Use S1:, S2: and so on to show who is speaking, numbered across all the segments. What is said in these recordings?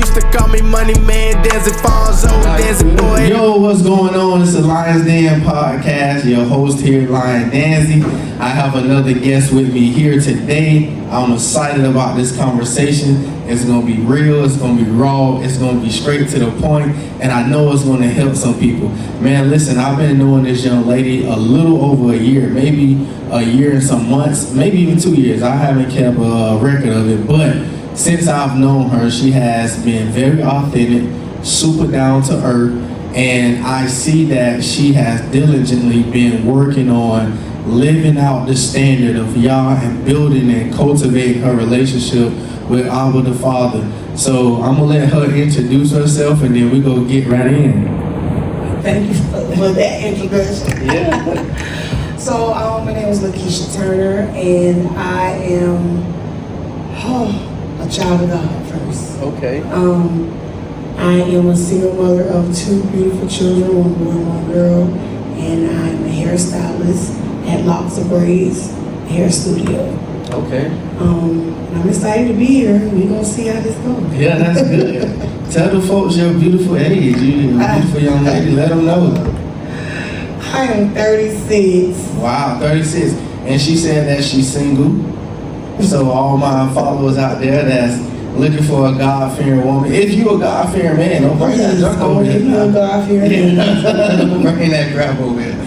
S1: used to call me Money Man, Danzy Fonzo, Danzy Boy.
S2: Yo, what's going on? It's the Lions Den podcast. Your host here, Lion Danzy. I have another guest with me here today. I'm excited about this conversation. It's gonna be real, it's gonna be raw, it's gonna be straight to the point, and I know it's gonna help some people. Man, listen, I've been knowing this young lady a little over a year, maybe a year and some months, maybe even 2 years. I haven't kept a record of it, but since I've known her, she has been very authentic, super down to earth, and I see that she has diligently been working on living out the standard of Yah and building and cultivating her relationship with Abba the Father. So I'm gonna let her introduce herself and then we go get right in.
S3: Thank you for that introduction.
S2: Yeah.
S3: So my name is Kisha Turner, and I am a child of God first.
S2: Okay.
S3: I am a single mother of 2 beautiful children, 1 boy and 1 girl, and I'm a hairstylist at Locks of Braids Hair Studio.
S2: Okay.
S3: I'm excited to be here. We're gonna see how this goes.
S2: Yeah, that's good. Tell the folks your beautiful age. You're a beautiful young lady. Let them know.
S3: I am 36.
S2: Wow, 36. And she said that she's single. So all my followers out there that's looking for a God-fearing woman, if you a God-fearing man, don't bring that junk over here.
S3: If you're a God-fearing man.
S2: Bring that crap over here.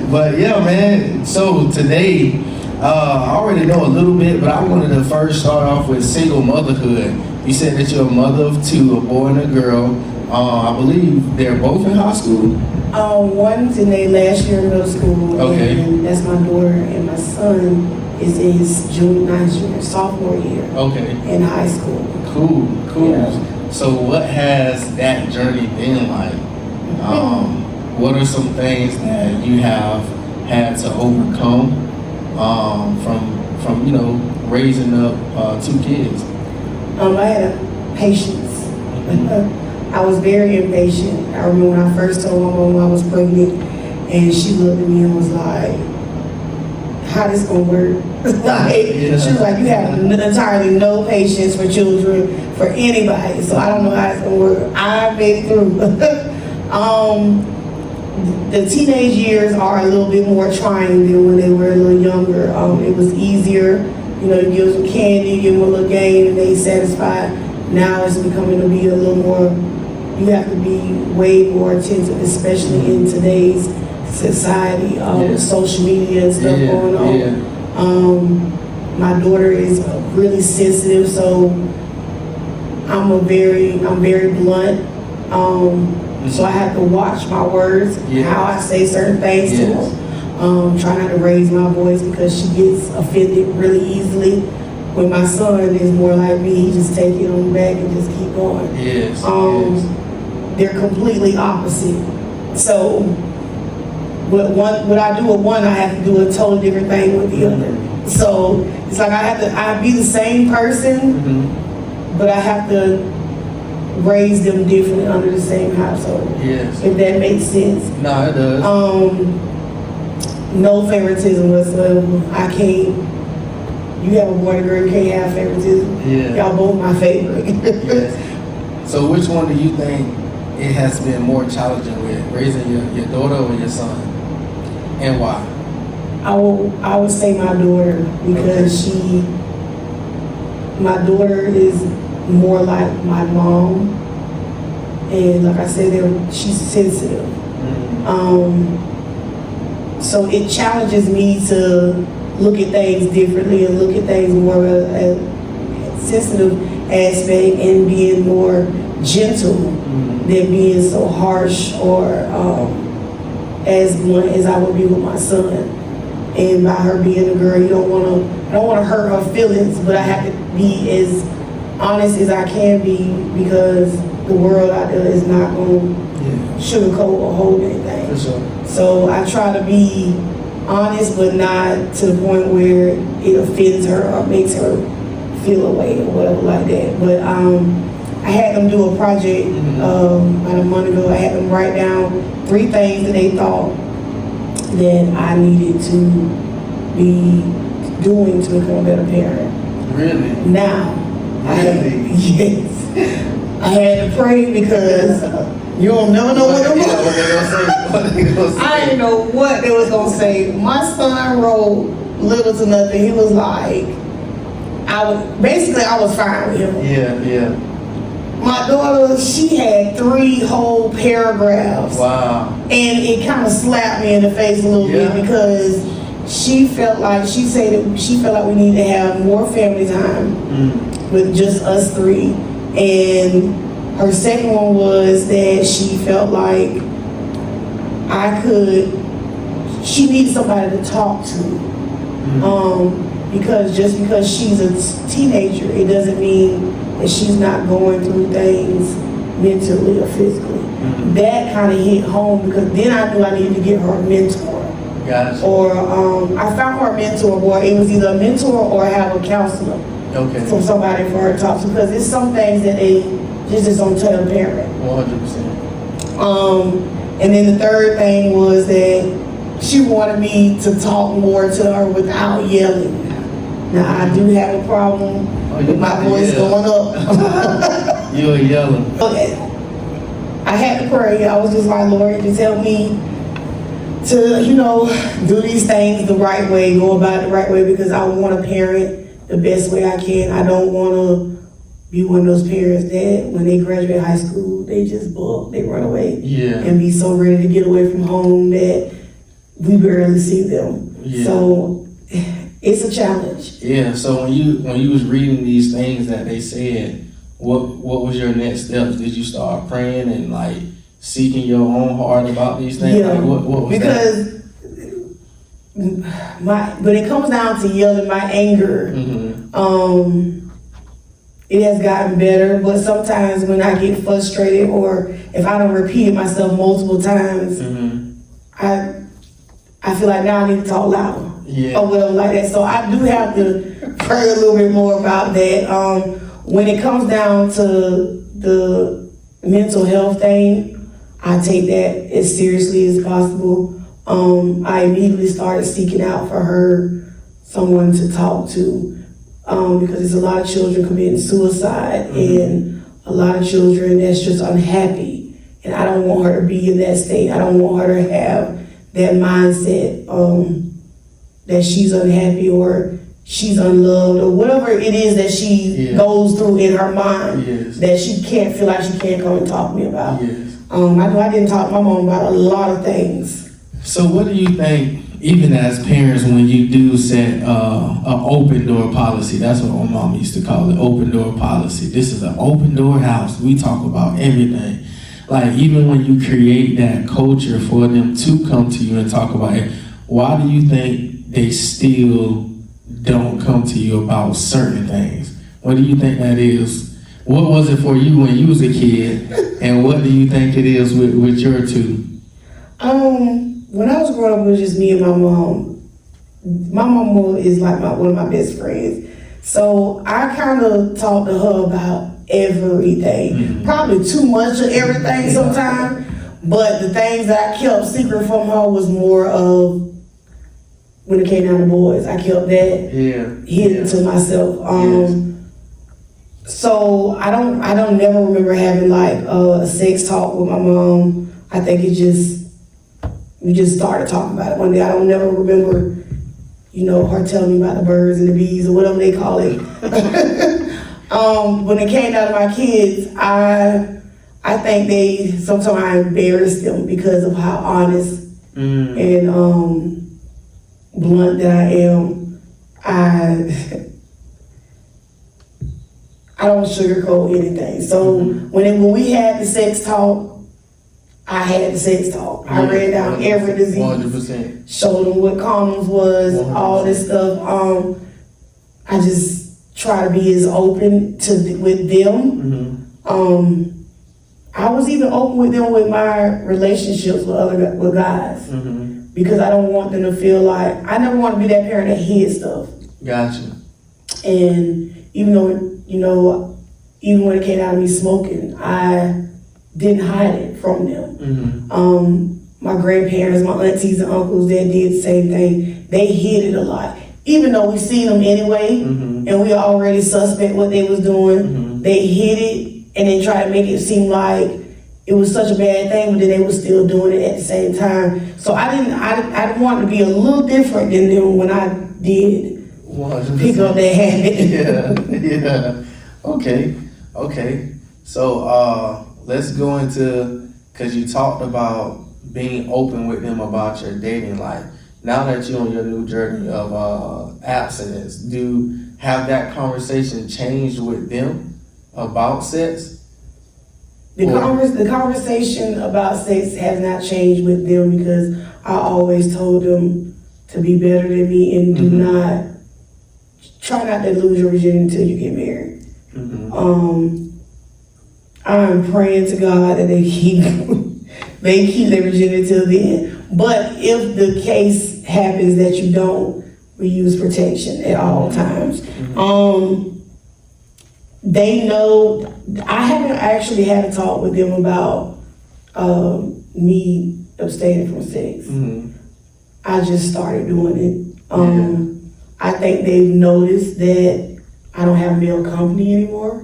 S2: But yeah, man, so today, I already know a little bit, but I wanted to first start off with single motherhood. You said that you're a mother of 2, a boy and a girl. I believe they're both in high school?
S3: One's in their last year of middle school,
S2: Okay.
S3: and that's my daughter, and my son is in his sophomore year
S2: Okay.
S3: in high school.
S2: Cool.
S3: Yeah.
S2: So what has that journey been like? What are some things that you have had to overcome from raising up 2 kids?
S3: I had patience. I was very impatient. I remember when I first told my mom I was pregnant, and she looked at me and was like, how this gonna work? She was like, you have entirely no patience for children, for anybody, so I don't know how it's gonna work. I made it through. The teenage years are a little bit more trying than when they were a little younger. It was easier, you give them candy, give them a little game, and they satisfied. Now it's becoming to be a little more, you have to be way more attentive, especially in today's society, with social media and stuff going on.
S2: Yeah.
S3: My daughter is really sensitive, so I'm very blunt. So I have to watch my words, how I say certain things to her. Try not to raise my voice because she gets offended really easily. When my son is more like me, he just take it on the back and just keep going.
S2: Yes.
S3: They're completely opposite. So what I do with one, I have to do a totally different thing with the other. So it's like I be the same person, but I have to raise them differently under the same household.
S2: Yes.
S3: If that makes sense.
S2: No, it does.
S3: No favoritism whatsoever. I can't. You have a boy and girl, you can't have favoritism.
S2: Yeah.
S3: Y'all both my favorite.
S2: Yes. So which one do you think it has been more challenging with, raising your daughter or your son? And why?
S3: I would say my daughter, because my daughter is more like my mom, and like I said, she's sensitive. So it challenges me to look at things differently and look at things more a sensitive aspect and being more gentle than being so harsh or as blunt as I would be with my son. And by her being a girl, I don't want to hurt her feelings, but I have to be as honest as I can be, because the world out there is not going to sugarcoat or hold anything.
S2: For sure.
S3: So I try to be honest, but not to the point where it offends her or makes her feel away or whatever like that. But I had them do a project about a month ago. I had them write down 3 things that they thought that I needed to be doing to become a better parent.
S2: Really?
S3: Now,
S2: Really?
S3: yes. I had to pray because you don't never know what they
S2: gonna say.
S3: I didn't know what they was gonna say. My son wrote little to nothing. He was like, I was fine with him.
S2: Yeah.
S3: My daughter, she had 3 whole paragraphs.
S2: Wow.
S3: And it kind of slapped me in the face a little bit because she felt like she felt like we need to have more family time with just us 3. And her second one was that she felt like she needed somebody to talk to. Because just because she's a teenager, it doesn't mean that she's not going through things mentally or physically. That kind of hit home because then I knew I needed to get her a mentor.
S2: Gotcha.
S3: Or I found her a mentor, or it was either a mentor or have a counselor.
S2: Okay.
S3: From somebody for her to talk to, because it's some things that they just don't tell the parent.
S2: 100%.
S3: And then the third thing was that she wanted me to talk more to her without yelling. Now I do have a problem with my voice going up.
S2: You were yelling.
S3: Okay. I had to pray. I was just like, Lord, just help me to, do these things the right way, go about it the right way, because I want to parent the best way I can. I don't want to be one of those parents that when they graduate high school, they just book, they run away and be so ready to get away from home that we barely see them.
S2: Yeah.
S3: So it's a challenge.
S2: Yeah. So when you was reading these things that they said, what was your next steps? Did you start praying and like seeking your own heart about these things?
S3: Yeah.
S2: Like, what was
S3: because when it comes down to yelling, my anger, it has gotten better, but sometimes when I get frustrated or if I don't repeat myself multiple times, I feel like now I need to talk louder or whatever like that. So I do have to pray a little bit more about that. When it comes down to the mental health thing, I take that as seriously as possible. I immediately started seeking out for her someone to talk to. Because there's a lot of children committing suicide and a lot of children that's just unhappy. And I don't want her to be in that state. I don't want her to have that mindset that she's unhappy or she's unloved or whatever it is that she goes through in her mind that she can't feel like she can't come and talk to me about. I didn't talk to my mom about a lot of things.
S2: So what do you think, even as parents, when you do set an open door policy? That's what my mom used to call it, open door policy. This is an open door house. We talk about everything. Like, even when you create that culture for them to come to you and talk about it, why do you think they still don't come to you about certain things? What do you think that is? What was it for you when you was a kid, and what do you think it is with your two?
S3: When I was growing up, it was just me and my mom. My mom is like one of my best friends. So I kind of talked to her about everything. Probably too much of everything sometimes, but the things that I kept secret from her was more of when it came down to boys. I kept that hidden to myself. So I don't never remember having like a sex talk with my mom. I think we just started talking about it one day. I don't never remember, her telling me about the birds and the bees or whatever they call it. When it came down to my kids, I think sometimes I embarrassed them because of how honest and blunt that I am. I don't sugarcoat anything. So when we had the sex talk, I had the sex talk. I ran down every disease,
S2: 100%.
S3: showed them what condoms was, 100%. All this stuff. I just try to be as open with them. I was even open with them with my relationships with guys because I don't want them to feel like, I never want to be that parent that hid stuff.
S2: Gotcha.
S3: And even though, even when it came out of me smoking, I didn't hide it from them. My grandparents, my aunties and uncles, they did the same thing. They hid it a lot. Even though we seen them anyway, and we already suspect what they was doing, they hid it and then try to make it seem like it was such a bad thing, but then they were still doing it at the same time. So I wanted to be a little different than them when I did
S2: 100%.
S3: pick up that habit.
S2: Yeah. Okay. So let's go into, because you talked about being open with them about your dating life. Now that you're on your new journey of abstinence, have that conversation changed with them about sex?
S3: The conversation about sex has not changed with them because I always told them to be better than me and try not to lose your virginity until you get married. I'm praying to God that they keep their virginity till then. But if the case happens that you don't, we use protection at all times. They know. I haven't actually had a talk with them about me abstaining from sex. I just started doing it. I think they've noticed that I don't have male company anymore,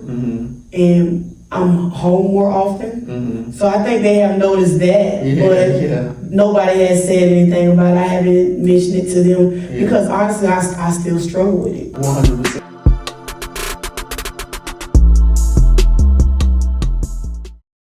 S3: and I'm home more often. So I think they have noticed that, but nobody has said anything about it. I haven't mentioned it to them because honestly, I still struggle with it.
S2: 100%.